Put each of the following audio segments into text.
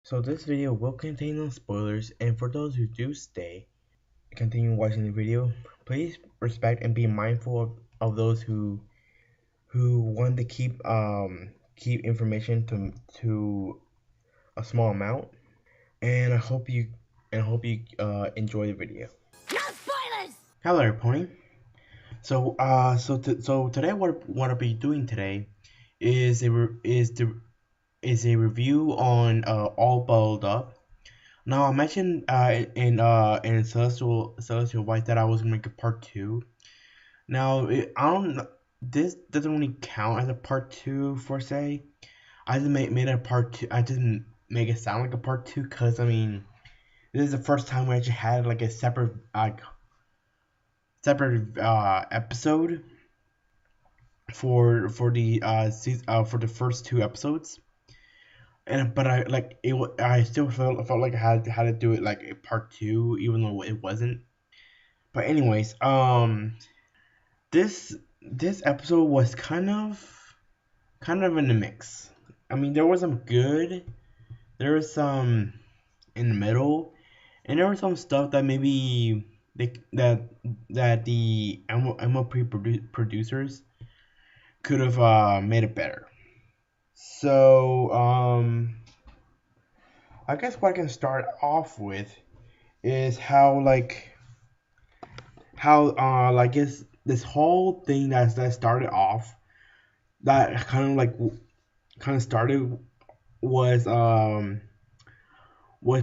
So this video will contain some spoilers, and for those who do continue watching the video, please respect and be mindful of those who want to keep information to a small amount. And I hope you enjoy the video. No spoilers! Hello, Pony. So today what I'll be doing today is a review on All Bottled Up. Now I mentioned in Celestial White that I was gonna make a part two. Now I don't know, this doesn't really count as a part two per se. I just made it a part two. I didn't make it sound like a part two because I mean this is the first time we actually had like a separate episode for the first two episodes. But I still felt like I had to do it like a part two, even though it wasn't. But anyways, this episode was kind of in the mix. I mean, there was some good, there was some in the middle, and there was some stuff that maybe the MLP producers could have made it better. So I guess what I can start off with is how is this whole thing that started off that kind of started was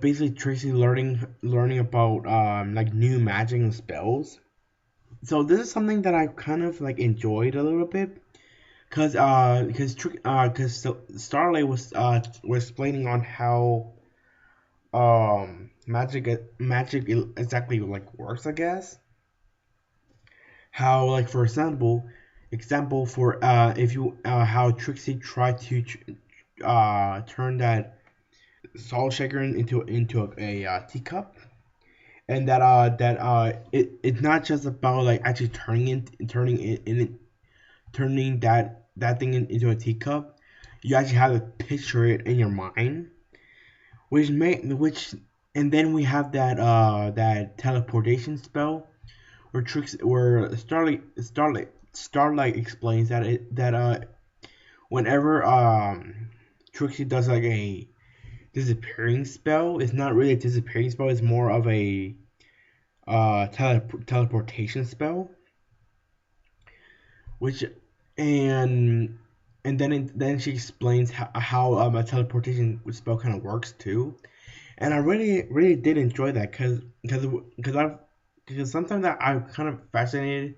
basically Tracy learning about like new magic and spells. So this is something that I kind of like enjoyed a little bit because Starlight was explaining on how magic exactly like works, I guess. How, like, for example for if you how Trixie tried to turn that salt shaker into a teacup, and it's not just about like actually turning that thing into a teacup. You actually have to picture it in your mind, which and then we have that teleportation spell where Starlight explains that whenever Trixie does like a disappearing spell, it's not really a disappearing spell, it's more of a teleportation spell, which and then she explains how a teleportation spell kind of works too. And I really did enjoy that because sometimes I'm kind of fascinated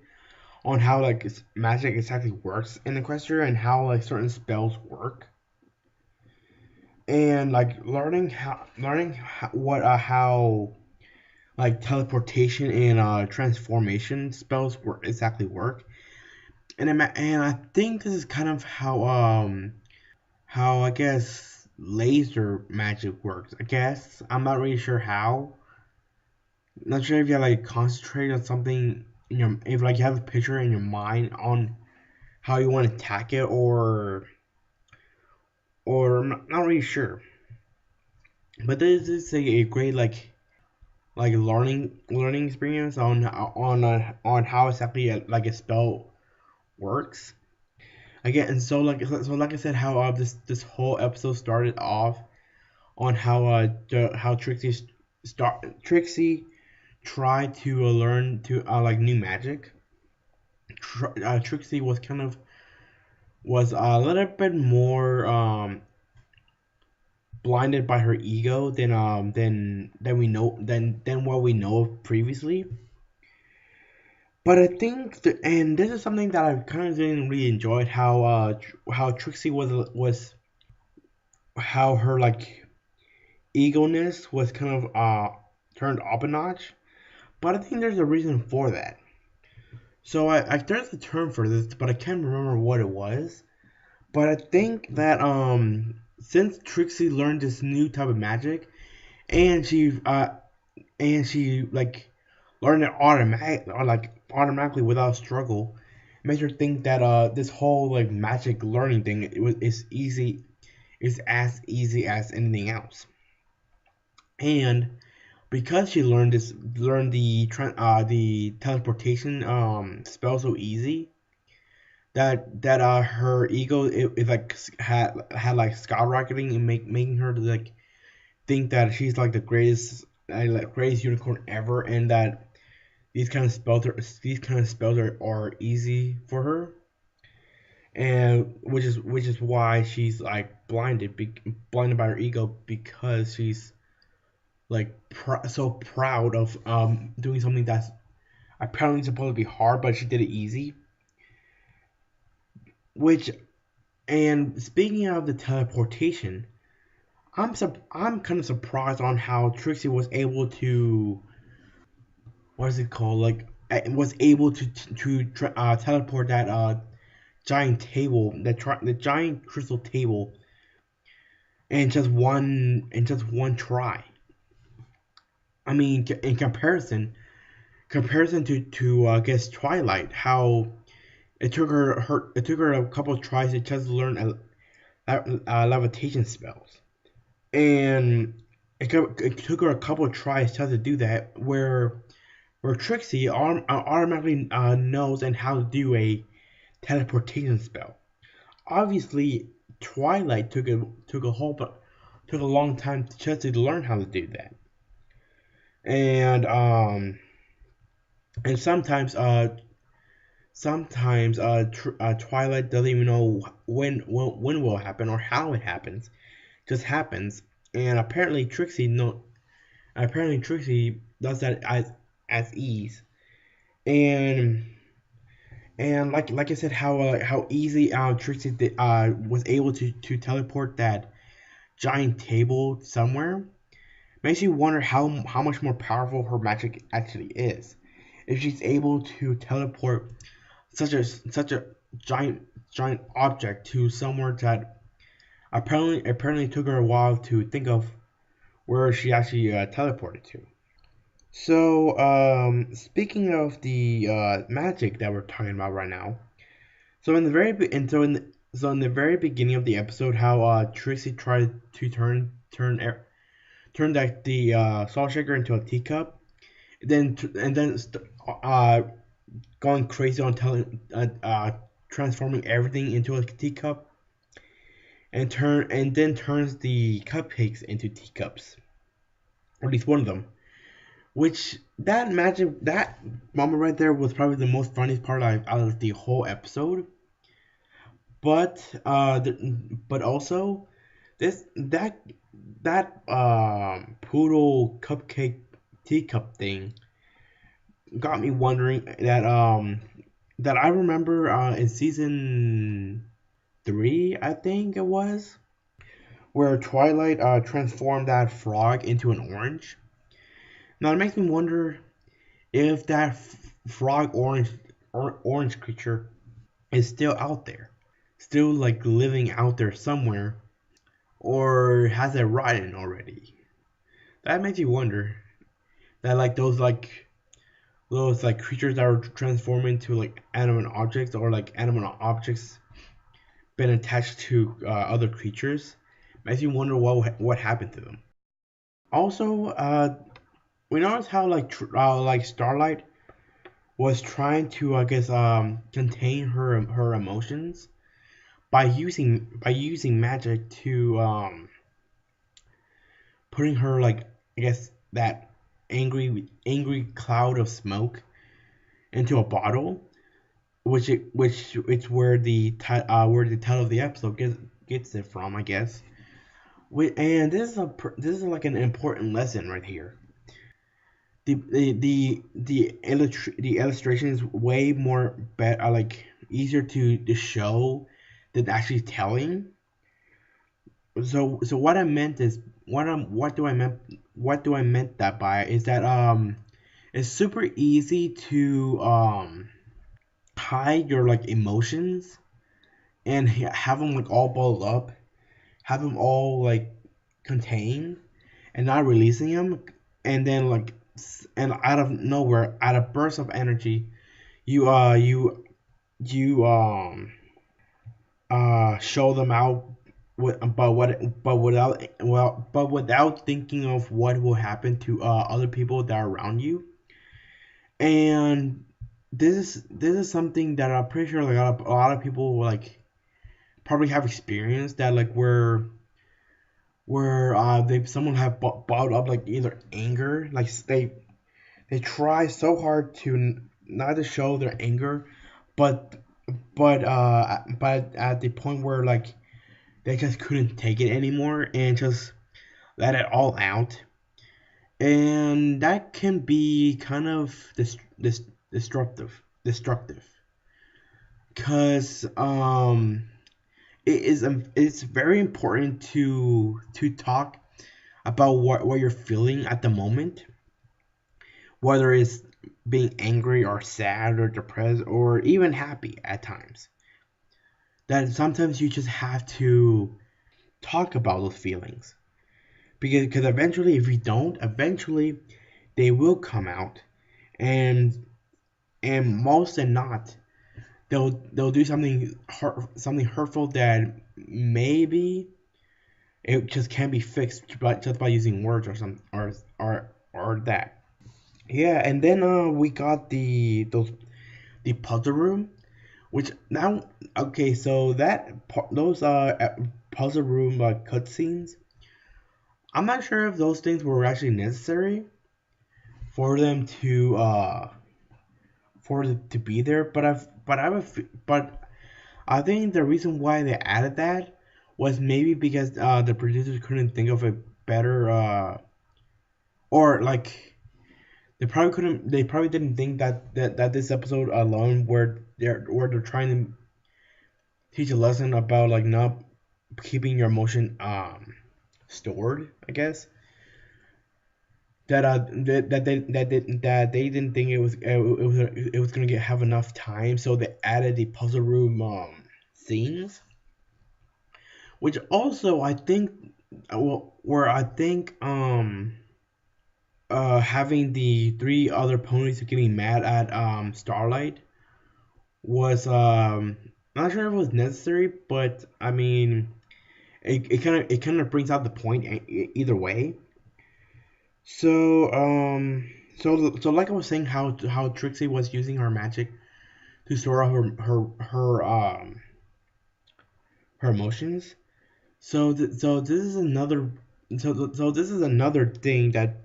on how like magic exactly works in Equestria and how like certain spells work, and like how like teleportation and transformation spells work. And I think this is kind of how I guess laser magic works. I guess I'm not really sure how. Not sure if you like concentrate on something in your, if like you have a picture in your mind on how you want to attack it, or I'm not really sure. But this is a great like learning experience on how exactly like a spell works. Again, and so like I said, how this whole episode started off on how Trixie tried to learn to like new magic. Trixie was a little bit more blinded by her ego than what we know of previously. But I think and this is something that I kind of didn't really enjoy, how Trixie was how her like egoness was kind of turned up a notch. But I think there's a reason for that. So there's a term for this, but I can't remember what it was. But I think that since Trixie learned this new type of magic, and she like learned it automatically without struggle, makes her think that this whole like magic learning thing is as easy as anything else. And because she learned the teleportation spell so easy, that her ego it like had like skyrocketing and making her like think that she's like the greatest unicorn ever, and that these kind of spells are easy for her, and which is why she's like blinded by her ego, because she's like so proud of doing something that's apparently supposed to be hard, but she did it easy. Which, and speaking of the teleportation, I'm kind of surprised on how Trixie was able to, what is it called, like was able to teleport that giant table, the giant crystal table, in just one try. I mean, in comparison to I guess Twilight, how it took her a couple of tries to just learn levitation spells, and it took her a couple of tries just to do that. Where Trixie automatically knows and how to do a teleportation spell. Obviously, Twilight took a long time just to learn how to do that, and and Twilight doesn't even know when will happen or how it happens. Just happens, and apparently Trixie does that as ease, and like I said, how easy Trixie was able to teleport that giant table somewhere makes you wonder how much more powerful her magic actually is. If she's able to teleport such a giant object to somewhere that apparently took her a while to think of where she actually teleported to. So, speaking of the magic that we're talking about right now, so in the very be- and so in the very beginning of the episode, how Trixie tried to turn that the salt shaker into a teacup, and then going crazy on telling transforming everything into a teacup, and then turns the cupcakes into teacups, or at least one of them. Which that moment right there was probably the most funniest part out of the whole episode. But also this that poodle cupcake teacup thing got me wondering that I remember in season 3, I think it was, where Twilight transformed that frog into an orange. Now it makes me wonder if that frog orange creature is still out there, still like living out there somewhere, or has it rotted already? That makes you wonder that like those like creatures that are transforming into like animate objects, or like animate objects been attached to other creatures, makes you wonder what happened to them. Also, we noticed how like Starlight was trying to, I guess, contain her emotions by using magic to putting her, like, I guess, that angry cloud of smoke into a bottle, which it's where the title of the episode gets it from, I guess. And this is like an important lesson right here. The illustration is way more better, like easier to show than actually telling. So what I meant is what do I meant that by is that it's super easy to hide your like emotions and have them like all bottled up, have them all like contained and not releasing them, and then and out of nowhere, out of burst of energy, you you show them out but without thinking of what will happen to other people that are around you. And this is something that I'm pretty sure like a lot of people will, like, probably have experienced that, like, where they someone have bottled up, like, either anger, like they try so hard to not to show their anger, but but at the point where, like, they just couldn't take it anymore and just let it all out. And that can be kind of destructive, because it's very important to talk about what you're feeling at the moment, whether it's being angry or sad or depressed or even happy at times. That sometimes you just have to talk about those feelings, because eventually, if you don't, eventually they will come out, and most than not, they'll do something hurtful that maybe it just can't be fixed just by using words or some or that. Yeah, and then we got the puzzle room, which now, okay, so those puzzle room cutscenes, I'm not sure if those things were actually necessary for them to be there, but I think the reason why they added that was maybe because the producers couldn't think of a better or like they probably didn't think that this episode alone, where they're trying to teach a lesson about, like, not keeping your emotion stored, I guess, that they didn't think it was gonna have enough time, so they added the puzzle room scenes, which also I think, where I think having the three other ponies getting mad at Starlight was not sure if it was necessary, but I mean it kind of brings out the point either way. So like I was saying, how Trixie was using her magic to store her emotions. So this is another this is another thing that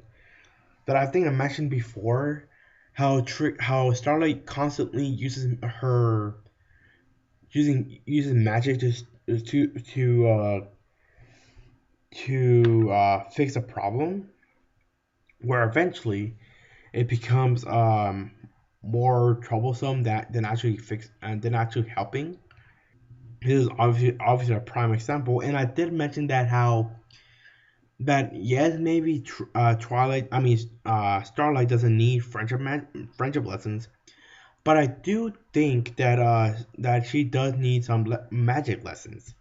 I think I mentioned before, how Starlight constantly uses magic to fix a problem, where eventually it becomes more troublesome than actually fix and than actually helping. This is obviously a prime example, and I did mention that how that yes, maybe Twilight, I mean Starlight doesn't need friendship lessons, but I do think that she does need some magic lessons.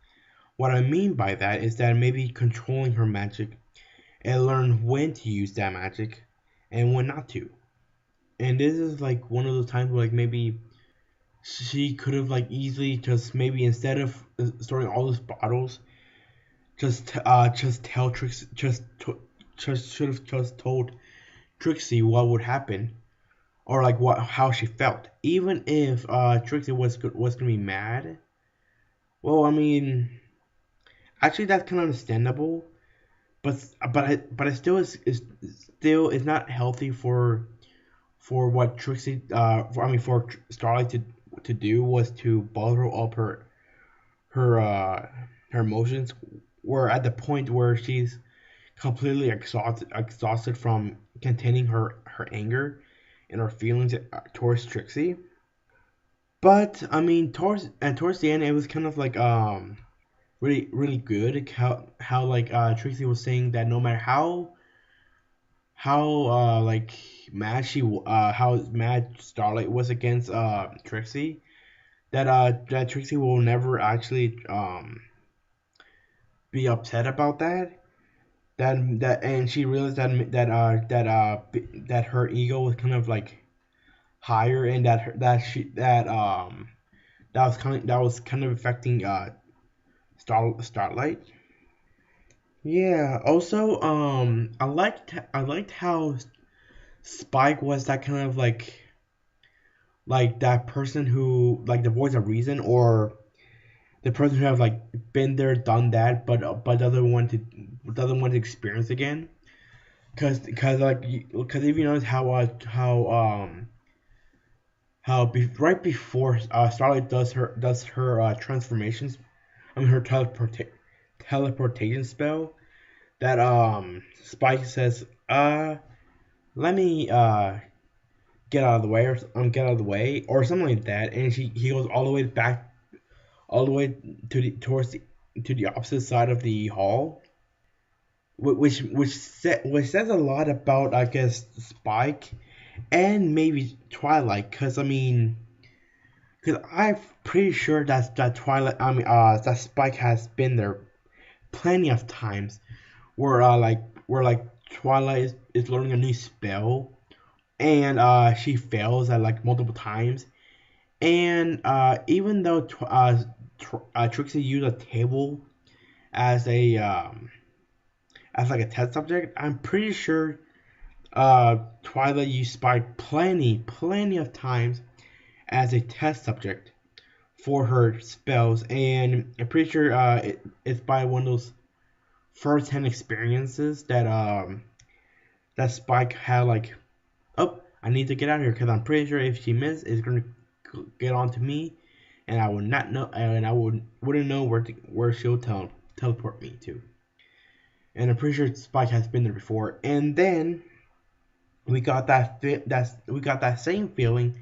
What I mean by that is that maybe controlling her magic and learn when to use that magic and when not to. And this is like one of those times where, like, maybe she could have, like, easily just, maybe instead of storing all those bottles, just tell Trixie, just should have just told Trixie what would happen, or like what how she felt, even if Trixie was gonna be mad. Well, I mean, actually that's kind of understandable, but it still is not healthy for what Trixie for Starlight to do, was to bottle up her her emotions, where at the point where she's completely exhausted from containing her anger and her feelings towards Trixie. But I mean, towards the end, it was kind of like really good, like, how like Trixie was saying that no matter how like mad how mad Starlight was against Trixie, that Trixie will never actually be upset about that. And she realized that her ego was kind of like higher, and that was kind of affecting Starlight. Yeah. Also, I liked how Spike was that kind of like that person who like the voice of reason, or the person who have like been there, done that, but doesn't want to experience again. Cause like cause if you notice right before Starlight does her transformations, I mean her teleportation spell, that Spike says, let me get out of the way, or get out of the way, or something like that, and he goes all the way back, all the way to the opposite side of the hall, which says a lot about, I guess, Spike and maybe Twilight, because I'm pretty sure that Twilight, that Spike has been there plenty of times, where like Twilight is learning a new spell, and she fails at like multiple times, and even though Trixie used a table as a as like a test subject, I'm pretty sure Twilight used Spike plenty of times as a test subject for her spells, and I'm pretty sure it's by one of those first-hand experiences that Spike had, like, oh, I need to get out of here, because I'm pretty sure if she misses, it's gonna get on to me, and I would not know, and I wouldn't know where she'll teleport me to. And I'm pretty sure Spike has been there before. And then we got that same feeling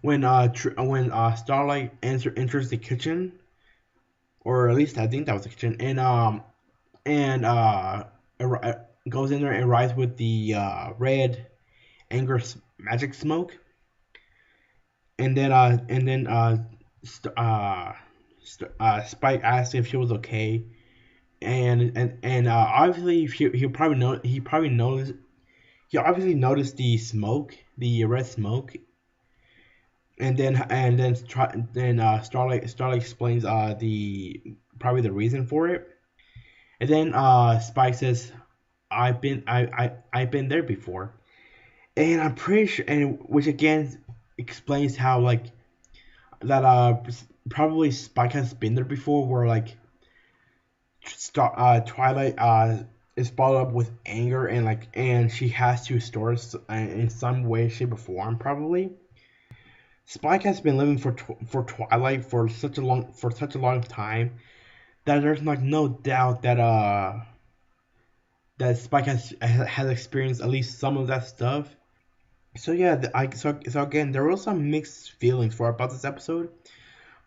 when Starlight enters the kitchen, or at least I think that was the kitchen, and goes in there and arrives with the red anger magic smoke, and then Spike asked if she was okay, and obviously he obviously noticed the smoke, the red smoke, and then Starlight explains the probably the reason for it, and then Spike says, I've been there before, and I'm pretty sure, and which again explains how, like, that probably Spike has been there before, where like Twilight is followed up with anger, and she has to restore it in some way, shape, or form, probably. Spike has been living for Twilight for such a long time that there's like no doubt that Spike has experienced at least some of that stuff. So yeah, so again, there were some mixed feelings for about this episode,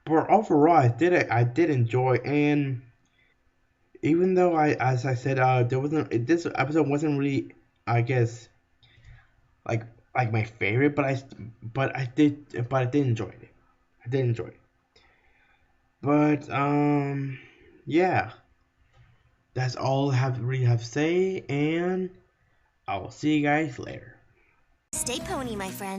but overall, I did enjoy. And even though as I said, there wasn't this episode wasn't really, I guess, like my favorite, but I did enjoy it. I did enjoy it. But yeah, that's all I have to say, and I will see you guys later. Stay pony, my friend.